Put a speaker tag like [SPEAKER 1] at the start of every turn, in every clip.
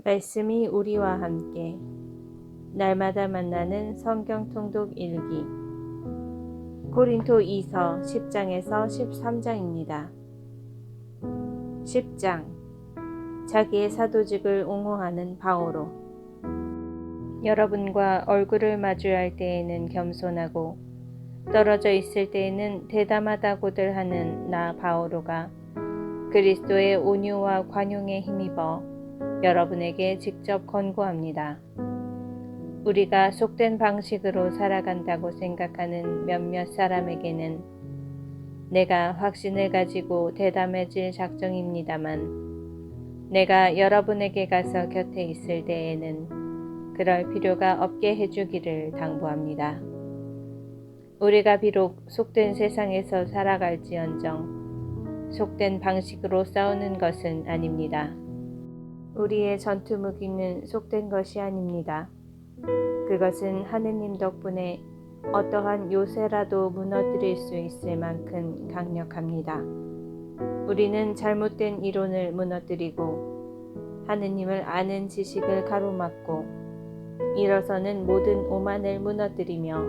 [SPEAKER 1] 말씀이 우리와 함께 날마다 만나는 성경 통독 일기 고린토이서 10장에서 13장입니다. 10장 자기의 사도직을 옹호하는 바오로. 여러분과 얼굴을 마주할 때에는 겸손하고 떨어져 있을 때에는 대담하다고들 하는 나 바오로가 그리스도의 온유와 관용에 힘입어 여러분에게 직접 권고합니다. 우리가 속된 방식으로 살아간다고 생각하는 몇몇 사람에게는 내가 확신을 가지고 대담해질 작정입니다만 내가 여러분에게 가서 곁에 있을 때에는 그럴 필요가 없게 해주기를 당부합니다. 우리가 비록 속된 세상에서 살아갈지언정 속된 방식으로 싸우는 것은 아닙니다. 우리의 전투 무기는 속된 것이 아닙니다. 그것은 하느님 덕분에 어떠한 요새라도 무너뜨릴 수 있을 만큼 강력합니다. 우리는 잘못된 이론을 무너뜨리고 하느님을 아는 지식을 가로막고 일어서는 모든 오만을 무너뜨리며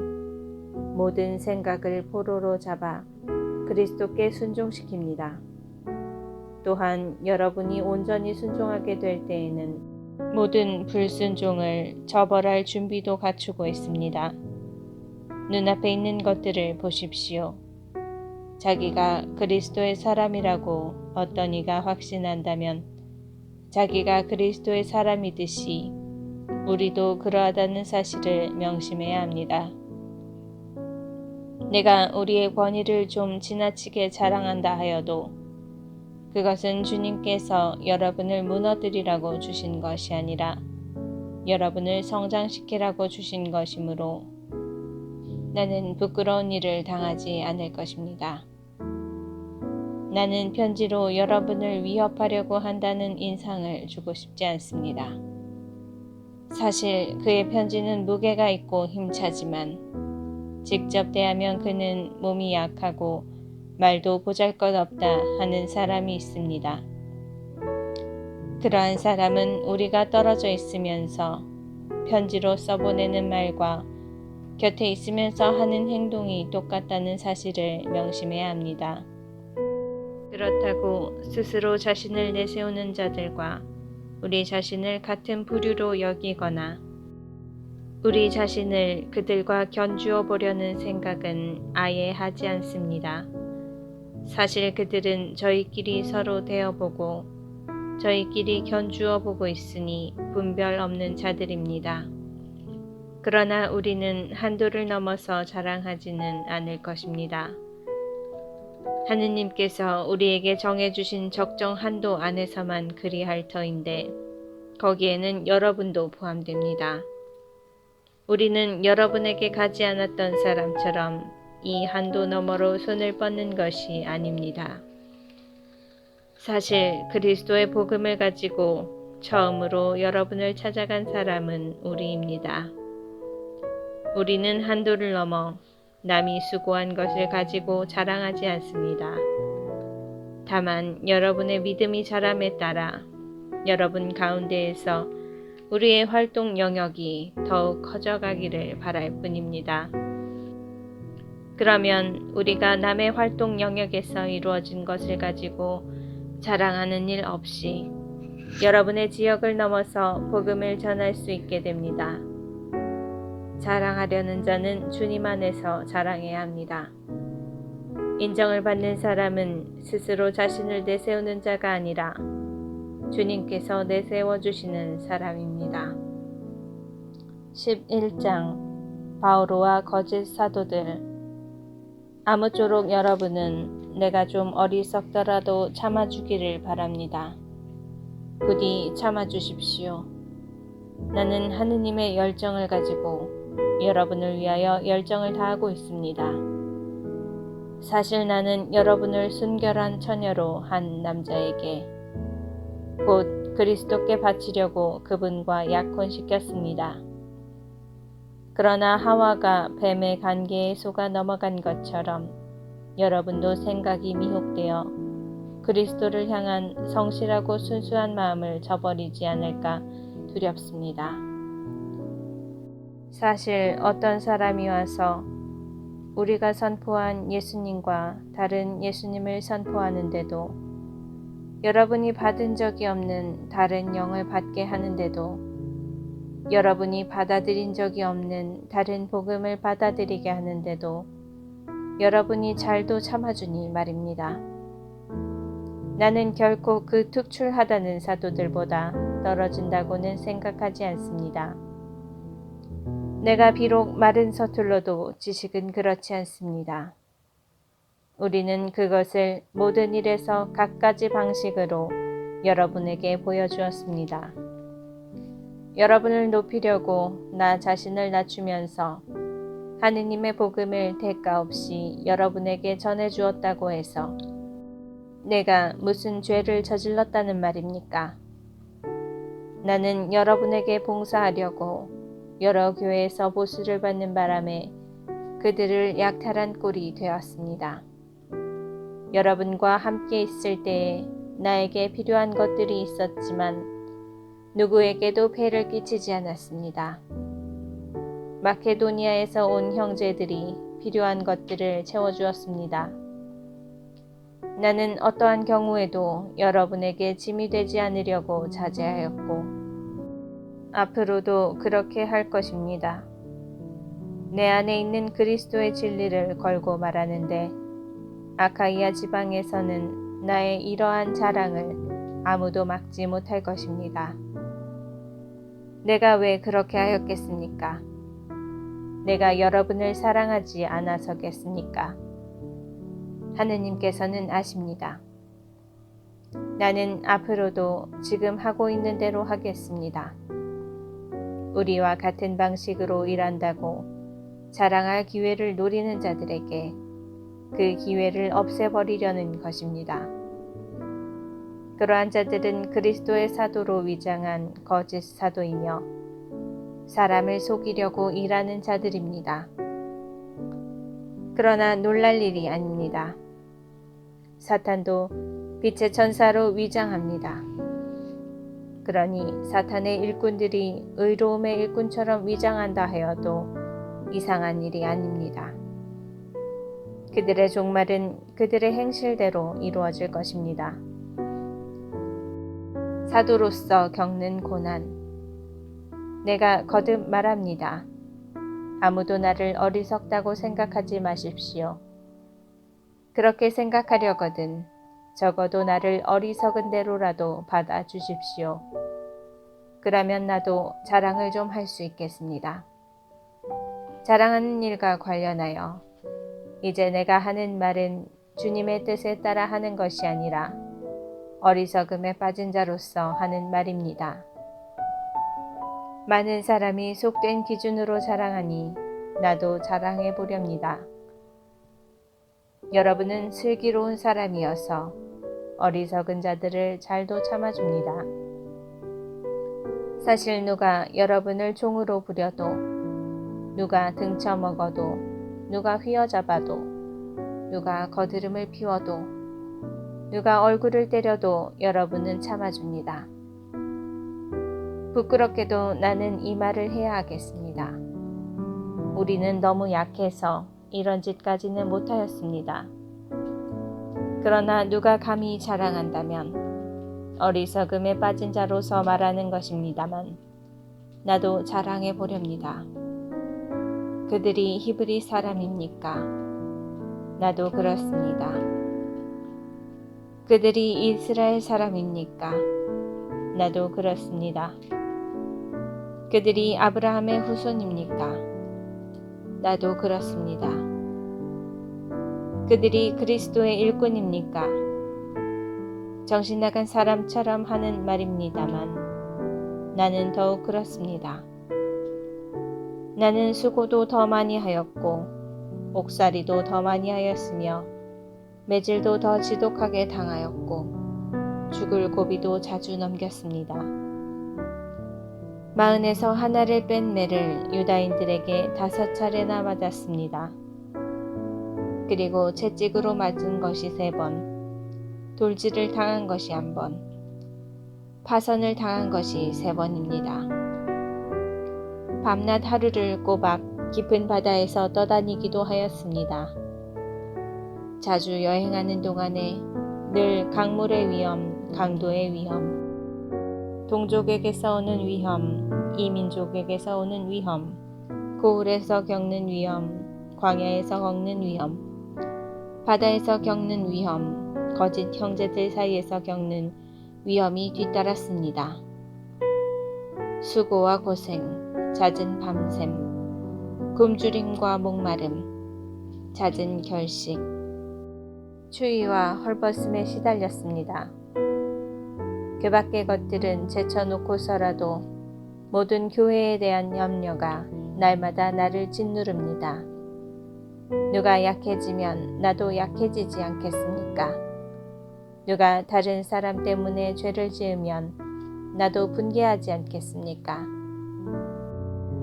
[SPEAKER 1] 모든 생각을 포로로 잡아 그리스도께 순종시킵니다. 또한 여러분이 온전히 순종하게 될 때에는 모든 불순종을 처벌할 준비도 갖추고 있습니다. 눈앞에 있는 것들을 보십시오. 자기가 그리스도의 사람이라고 어떤 이가 확신한다면 자기가 그리스도의 사람이듯이 우리도 그러하다는 사실을 명심해야 합니다. 내가 우리의 권위를 좀 지나치게 자랑한다 하여도 그것은 주님께서 여러분을 무너뜨리라고 주신 것이 아니라 여러분을 성장시키라고 주신 것이므로 나는 부끄러운 일을 당하지 않을 것입니다. 나는 편지로 여러분을 위협하려고 한다는 인상을 주고 싶지 않습니다. 사실 그의 편지는 무게가 있고 힘차지만 직접 대하면 그는 몸이 약하고 말도 보잘것없다 하는 사람이 있습니다. 그러한 사람은 우리가 떨어져 있으면서 편지로 써보내는 말과 곁에 있으면서 하는 행동이 똑같다는 사실을 명심해야 합니다. 그렇다고 스스로 자신을 내세우는 자들과 우리 자신을 같은 부류로 여기거나 우리 자신을 그들과 견주어 보려는 생각은 아예 하지 않습니다. 사실 그들은 저희끼리 서로 대어보고 저희끼리 견주어 보고 있으니 분별 없는 자들입니다. 그러나 우리는 한도를 넘어서 자랑하지는 않을 것입니다. 하느님께서 우리에게 정해주신 적정 한도 안에서만 그리할 터인데 거기에는 여러분도 포함됩니다. 우리는 여러분에게 가지 않았던 사람처럼 이 한도 너머로 손을 뻗는 것이 아닙니다. 사실 그리스도의 복음을 가지고 처음으로 여러분을 찾아간 사람은 우리입니다. 우리는 한도를 넘어 남이 수고한 것을 가지고 자랑하지 않습니다. 다만 여러분의 믿음이 자람에 따라 여러분 가운데에서 우리의 활동 영역이 더욱 커져가기를 바랄 뿐입니다. 그러면 우리가 남의 활동 영역에서 이루어진 것을 가지고 자랑하는 일 없이 여러분의 지역을 넘어서 복음을 전할 수 있게 됩니다. 자랑하려는 자는 주님 안에서 자랑해야 합니다. 인정을 받는 사람은 스스로 자신을 내세우는 자가 아니라 주님께서 내세워 주시는 사람입니다. 11장 바오로와 거짓 사도들. 아무쪼록 여러분은 내가 좀 어리석더라도 참아주기를 바랍니다. 부디 참아주십시오. 나는 하느님의 열정을 가지고 여러분을 위하여 열정을 다하고 있습니다. 사실 나는 여러분을 순결한 처녀로 한 남자에게 곧 그리스도께 바치려고 그분과 약혼시켰습니다. 그러나 하와가 뱀의 관계에 속아 넘어간 것처럼 여러분도 생각이 미혹되어 그리스도를 향한 성실하고 순수한 마음을 저버리지 않을까 두렵습니다. 사실 어떤 사람이 와서 우리가 선포한 예수님과 다른 예수님을 선포하는데도, 여러분이 받은 적이 없는 다른 영을 받게 하는데도, 여러분이 받아들인 적이 없는 다른 복음을 받아들이게 하는데도 여러분이 잘도 참아주니 말입니다. 나는 결코 그 특출하다는 사도들보다 떨어진다고는 생각하지 않습니다. 내가 비록 말은 서툴러도 지식은 그렇지 않습니다. 우리는 그것을 모든 일에서 갖가지 방식으로 여러분에게 보여주었습니다. 여러분을 높이려고 나 자신을 낮추면서 하느님의 복음을 대가 없이 여러분에게 전해주었다고 해서 내가 무슨 죄를 저질렀다는 말입니까? 나는 여러분에게 봉사하려고 여러 교회에서 보수를 받는 바람에 그들을 약탈한 꼴이 되었습니다. 여러분과 함께 있을 때에 나에게 필요한 것들이 있었지만 누구에게도 폐를 끼치지 않았습니다. 마케도니아에서 온 형제들이 필요한 것들을 채워주었습니다. 나는 어떠한 경우에도 여러분에게 짐이 되지 않으려고 자제하였고 앞으로도 그렇게 할 것입니다. 내 안에 있는 그리스도의 진리를 걸고 말하는데 아카이아 지방에서는 나의 이러한 자랑을 아무도 막지 못할 것입니다. 내가 왜 그렇게 하였겠습니까? 내가 여러분을 사랑하지 않아서겠습니까? 하느님께서는 아십니다. 나는 앞으로도 지금 하고 있는 대로 하겠습니다. 우리와 같은 방식으로 일한다고 자랑할 기회를 노리는 자들에게 그 기회를 없애버리려는 것입니다. 그러한 자들은 그리스도의 사도로 위장한 거짓 사도이며 사람을 속이려고 일하는 자들입니다. 그러나 놀랄 일이 아닙니다. 사탄도 빛의 천사로 위장합니다. 그러니 사탄의 일꾼들이 의로움의 일꾼처럼 위장한다 하여도 이상한 일이 아닙니다. 그들의 종말은 그들의 행실대로 이루어질 것입니다. 사도로서 겪는 고난. 내가 거듭 말합니다. 아무도 나를 어리석다고 생각하지 마십시오. 그렇게 생각하려거든 적어도 나를 어리석은 대로라도 받아주십시오. 그러면 나도 자랑을 좀 할 수 있겠습니다. 자랑하는 일과 관련하여 이제 내가 하는 말은 주님의 뜻에 따라 하는 것이 아니라 어리석음에 빠진 자로서 하는 말입니다. 많은 사람이 속된 기준으로 자랑하니 나도 자랑해 보렵니다. 여러분은 슬기로운 사람이어서 어리석은 자들을 잘도 참아줍니다. 사실 누가 여러분을 종으로 부려도, 누가 등쳐먹어도, 누가 휘어잡아도, 누가 거드름을 피워도, 누가 얼굴을 때려도 여러분은 참아줍니다. 부끄럽게도 나는 이 말을 해야 하겠습니다. 우리는 너무 약해서 이런 짓까지는 못하였습니다. 그러나 누가 감히 자랑한다면 어리석음에 빠진 자로서 말하는 것입니다만 나도 자랑해 보렵니다. 그들이 히브리 사람입니까? 나도 그렇습니다. 그들이 이스라엘 사람입니까? 나도 그렇습니다. 그들이 아브라함의 후손입니까? 나도 그렇습니다. 그들이 그리스도의 일꾼입니까? 정신 나간 사람처럼 하는 말입니다만 나는 더욱 그렇습니다. 나는 수고도 더 많이 하였고 옥살이도 더 많이 하였으며 매질도 더 지독하게 당하였고 죽을 고비도 자주 넘겼습니다. 마흔에서 하나를 뺀 매를 유다인들에게 5차례나 맞았습니다. 그리고 채찍으로 맞은 것이 3번, 돌질을 당한 것이 1번, 파선을 당한 것이 3번입니다. 밤낮 하루를 꼬박 깊은 바다에서 떠다니기도 하였습니다. 자주 여행하는 동안에 늘 강물의 위험, 강도의 위험, 동족에게서 오는 위험, 이민족에게서 오는 위험, 고울에서 겪는 위험, 광야에서 겪는 위험, 바다에서 겪는 위험, 거짓 형제들 사이에서 겪는 위험이 뒤따랐습니다. 수고와 고생, 잦은 밤샘, 굶주림과 목마름, 잦은 결식, 추위와 헐벗음에 시달렸습니다. 그 밖의 것들은 제쳐놓고서라도 모든 교회에 대한 염려가 날마다 나를 짓누릅니다. 누가 약해지면 나도 약해지지 않겠습니까? 누가 다른 사람 때문에 죄를 지으면 나도 분개하지 않겠습니까?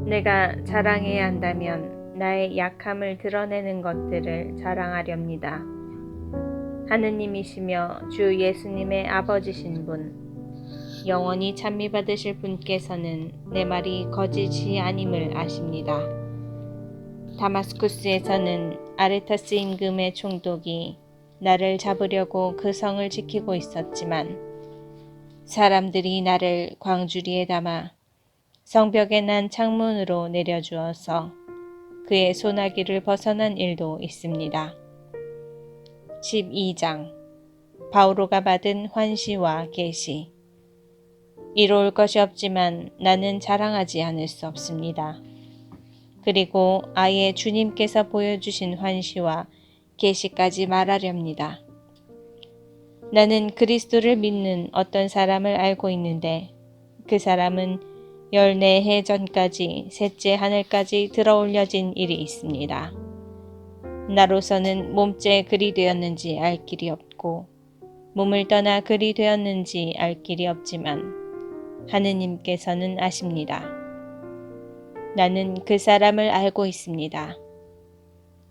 [SPEAKER 1] 내가 자랑해야 한다면 나의 약함을 드러내는 것들을 자랑하렵니다. 하느님이시며 주 예수님의 아버지신 분, 영원히 찬미받으실 분께서는 내 말이 거짓이 아님을 아십니다. 다마스쿠스에서는 아레타스 임금의 총독이 나를 잡으려고 그 성을 지키고 있었지만 사람들이 나를 광주리에 담아 성벽에 난 창문으로 내려주어서 그의 소나기를 벗어난 일도 있습니다. 12장 바오로가 받은 환시와 계시. 이로울 것이 없지만 나는 자랑하지 않을 수 없습니다. 그리고 아예 주님께서 보여주신 환시와 계시까지 말하렵니다. 나는 그리스도를 믿는 어떤 사람을 알고 있는데 그 사람은 14해 전까지 셋째 하늘까지 들어올려진 일이 있습니다. 나로서는 몸째 그리 되었는지 알 길이 없고 몸을 떠나 그리 되었는지 알 길이 없지만 하느님께서는 아십니다. 나는 그 사람을 알고 있습니다.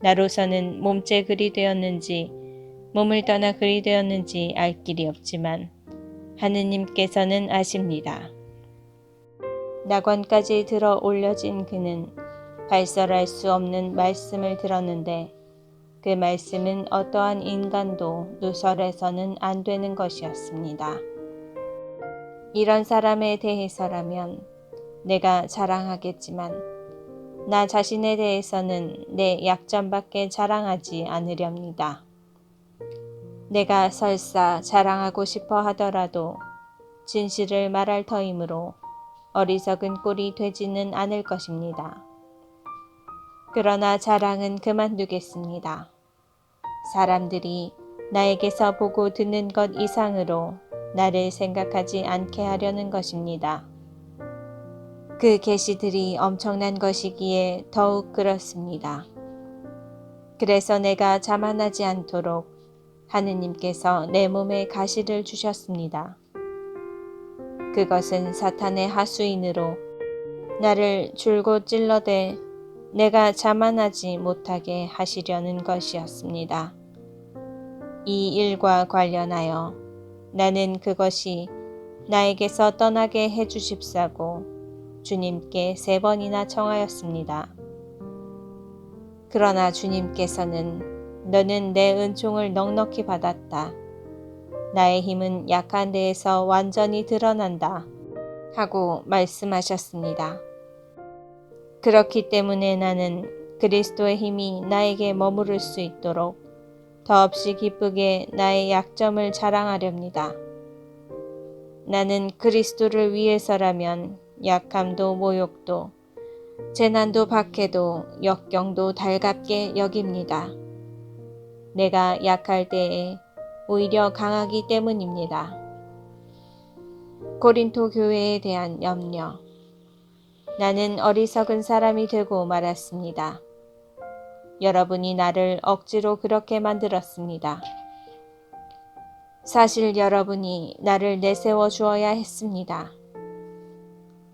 [SPEAKER 1] 나로서는 몸째 그리 되었는지 몸을 떠나 그리 되었는지 알 길이 없지만 하느님께서는 아십니다. 낙원까지 들어 올려진 그는 발설할 수 없는 말씀을 들었는데 그 말씀은 어떠한 인간도 누설해서는 안 되는 것이었습니다. 이런 사람에 대해서라면 내가 자랑하겠지만 나 자신에 대해서는 내 약점밖에 자랑하지 않으렵니다. 내가 설사 자랑하고 싶어 하더라도 진실을 말할 터이므로 어리석은 꼴이 되지는 않을 것입니다. 그러나 자랑은 그만두겠습니다. 사람들이 나에게서 보고 듣는 것 이상으로 나를 생각하지 않게 하려는 것입니다. 그 계시들이 엄청난 것이기에 더욱 그렇습니다. 그래서 내가 자만하지 않도록 하느님께서 내 몸에 가시를 주셨습니다. 그것은 사탄의 하수인으로 나를 줄곧 찔러대 내가 자만하지 못하게 하시려는 것이었습니다. 이 일과 관련하여 나는 그것이 나에게서 떠나게 해주십사고 주님께 3번이나 청하였습니다. 그러나 주님께서는 너는 내 은총을 넉넉히 받았다. 나의 힘은 약한 데에서 완전히 드러난다. 하고 말씀하셨습니다. 그렇기 때문에 나는 그리스도의 힘이 나에게 머무를 수 있도록 더없이 기쁘게 나의 약점을 자랑하렵니다. 나는 그리스도를 위해서라면 약함도 모욕도 재난도 박해도 역경도 달갑게 여깁니다. 내가 약할 때에 오히려 강하기 때문입니다. 고린토 교회에 대한 염려. 나는 어리석은 사람이 되고 말았습니다. 여러분이 나를 억지로 그렇게 만들었습니다. 사실 여러분이 나를 내세워 주어야 했습니다.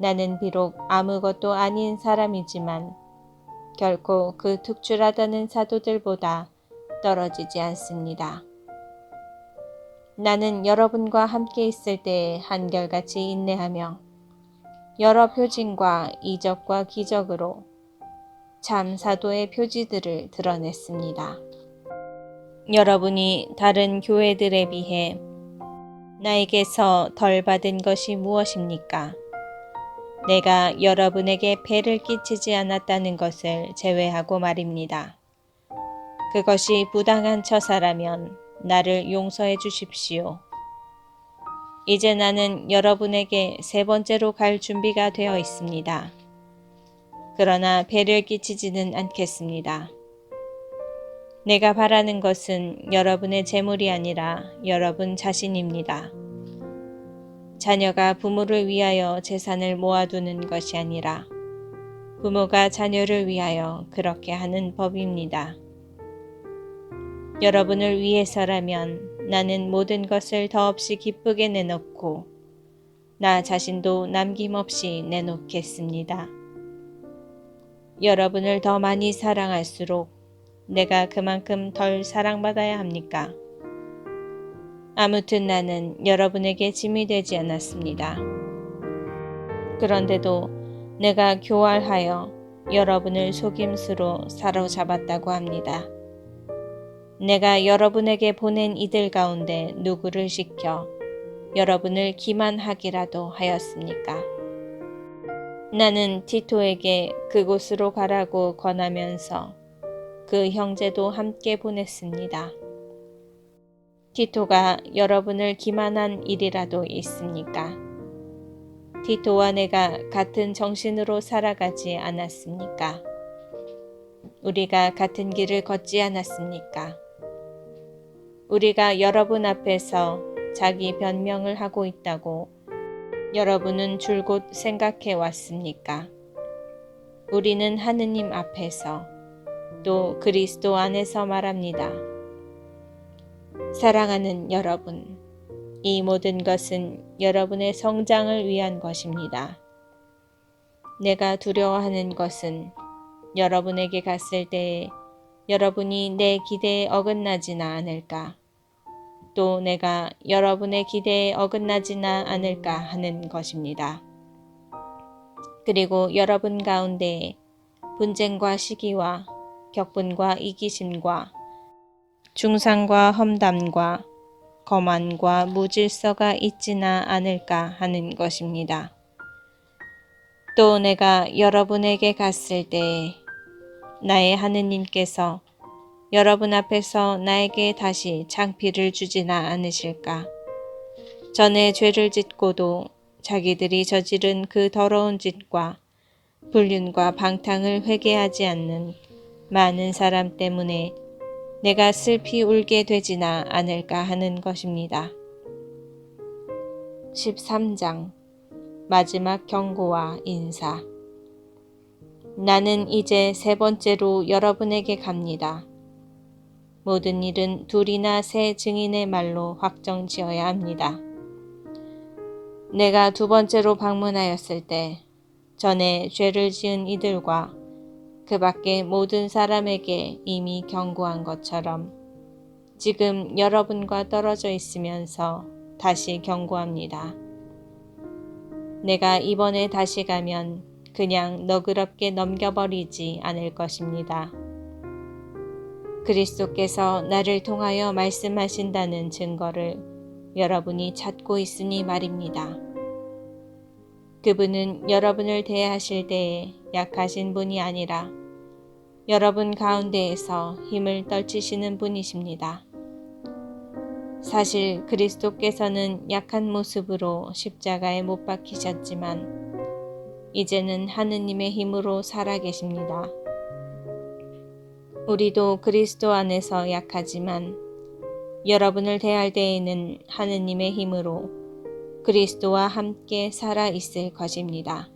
[SPEAKER 1] 나는 비록 아무것도 아닌 사람이지만 결코 그 특출하다는 사도들보다 떨어지지 않습니다. 나는 여러분과 함께 있을 때에 한결같이 인내하며 여러 표징과 이적과 기적으로 참 사도의 표지들을 드러냈습니다. 여러분이 다른 교회들에 비해 나에게서 덜 받은 것이 무엇입니까? 내가 여러분에게 폐를 끼치지 않았다는 것을 제외하고 말입니다. 그것이 부당한 처사라면 나를 용서해 주십시오. 이제 나는 여러분에게 세 번째로 갈 준비가 되어 있습니다. 그러나 폐를 끼치지는 않겠습니다. 내가 바라는 것은 여러분의 재물이 아니라 여러분 자신입니다. 자녀가 부모를 위하여 재산을 모아두는 것이 아니라 부모가 자녀를 위하여 그렇게 하는 법입니다. 여러분을 위해서라면 나는 모든 것을 더없이 기쁘게 내놓고 나 자신도 남김없이 내놓겠습니다. 여러분을 더 많이 사랑할수록 내가 그만큼 덜 사랑받아야 합니까? 아무튼 나는 여러분에게 짐이 되지 않았습니다. 그런데도 내가 교활하여 여러분을 속임수로 사로잡았다고 합니다. 내가 여러분에게 보낸 이들 가운데 누구를 시켜 여러분을 기만하기라도 하였습니까? 나는 티토에게 그곳으로 가라고 권하면서 그 형제도 함께 보냈습니다. 티토가 여러분을 기만한 일이라도 있습니까? 티토와 내가 같은 정신으로 살아가지 않았습니까? 우리가 같은 길을 걷지 않았습니까? 우리가 여러분 앞에서 자기 변명을 하고 있다고 여러분은 줄곧 생각해 왔습니까? 우리는 하느님 앞에서 또 그리스도 안에서 말합니다. 사랑하는 여러분, 이 모든 것은 여러분의 성장을 위한 것입니다. 내가 두려워하는 것은 여러분에게 갔을 때에 여러분이 내 기대에 어긋나지나 않을까, 또 내가 여러분의 기대에 어긋나지나 않을까 하는 것입니다. 그리고 여러분 가운데 분쟁과 시기와 격분과 이기심과 중상과 험담과 거만과 무질서가 있지나 않을까 하는 것입니다. 또 내가 여러분에게 갔을 때에 나의 하느님께서 여러분 앞에서 나에게 다시 창피를 주지나 않으실까? 전에 죄를 짓고도 자기들이 저지른 그 더러운 짓과 불륜과 방탕을 회개하지 않는 많은 사람 때문에 내가 슬피 울게 되지나 않을까 하는 것입니다. 13장 마지막 경고와 인사. 나는 이제 세 번째로 여러분에게 갑니다. 모든 일은 둘이나 세 증인의 말로 확정지어야 합니다. 내가 두 번째로 방문하였을 때 전에 죄를 지은 이들과 그 밖의 모든 사람에게 이미 경고한 것처럼 지금 여러분과 떨어져 있으면서 다시 경고합니다. 내가 이번에 다시 가면 그냥 너그럽게 넘겨버리지 않을 것입니다. 그리스도께서 나를 통하여 말씀하신다는 증거를 여러분이 찾고 있으니 말입니다. 그분은 여러분을 대하실 때에 약하신 분이 아니라 여러분 가운데에서 힘을 떨치시는 분이십니다. 사실 그리스도께서는 약한 모습으로 십자가에 못 박히셨지만 이제는 하느님의 힘으로 살아계십니다. 우리도 그리스도 안에서 약하지만 여러분을 대할 때에는 하느님의 힘으로 그리스도와 함께 살아 있을 것입니다.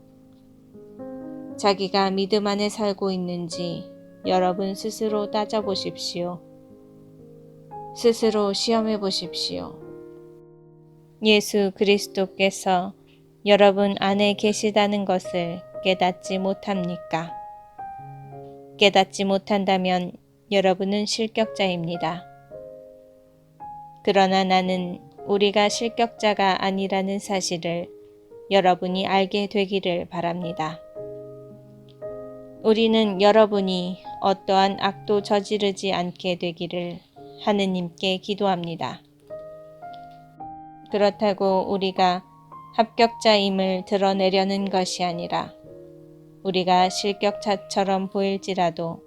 [SPEAKER 1] 자기가 믿음 안에 살고 있는지 여러분 스스로 따져보십시오. 스스로 시험해 보십시오. 예수 그리스도께서 여러분 안에 계시다는 것을 깨닫지 못합니까? 깨닫지 못한다면 여러분은 실격자입니다. 그러나 나는 우리가 실격자가 아니라는 사실을 여러분이 알게 되기를 바랍니다. 우리는 여러분이 어떠한 악도 저지르지 않게 되기를 하느님께 기도합니다. 그렇다고 우리가 합격자임을 드러내려는 것이 아니라 우리가 실격자처럼 보일지라도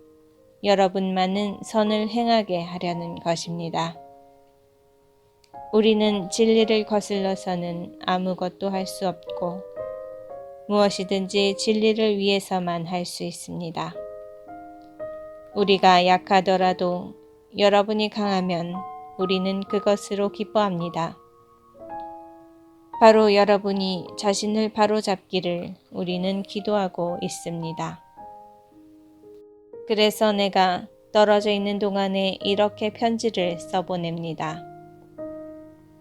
[SPEAKER 1] 여러분만은 선을 행하게 하려는 것입니다. 우리는 진리를 거슬러서는 아무것도 할 수 없고 무엇이든지 진리를 위해서만 할 수 있습니다. 우리가 약하더라도 여러분이 강하면 우리는 그것으로 기뻐합니다. 바로 여러분이 자신을 바로잡기를 우리는 기도하고 있습니다. 그래서 내가 떨어져 있는 동안에 이렇게 편지를 써보냅니다.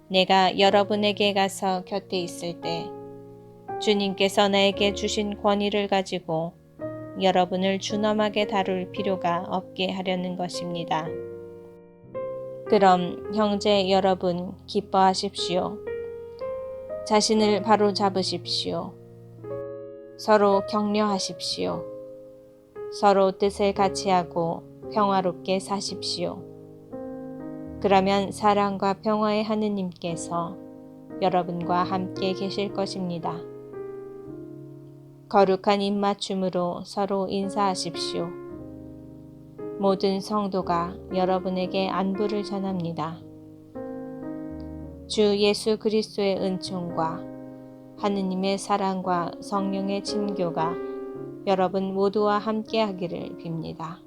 [SPEAKER 1] 내가 여러분에게 가서 곁에 있을 때 주님께서 나에게 주신 권위를 가지고 여러분을 준엄하게 다룰 필요가 없게 하려는 것입니다. 그럼 형제 여러분 기뻐하십시오. 자신을 바로 잡으십시오. 서로 격려하십시오. 서로 뜻을 같이 하고 평화롭게 사십시오. 그러면 사랑과 평화의 하느님께서 여러분과 함께 계실 것입니다. 거룩한 입맞춤으로 서로 인사하십시오. 모든 성도가 여러분에게 안부를 전합니다. 주 예수 그리스도의 은총과 하느님의 사랑과 성령의 친교가 여러분 모두와 함께 하기를 빕니다.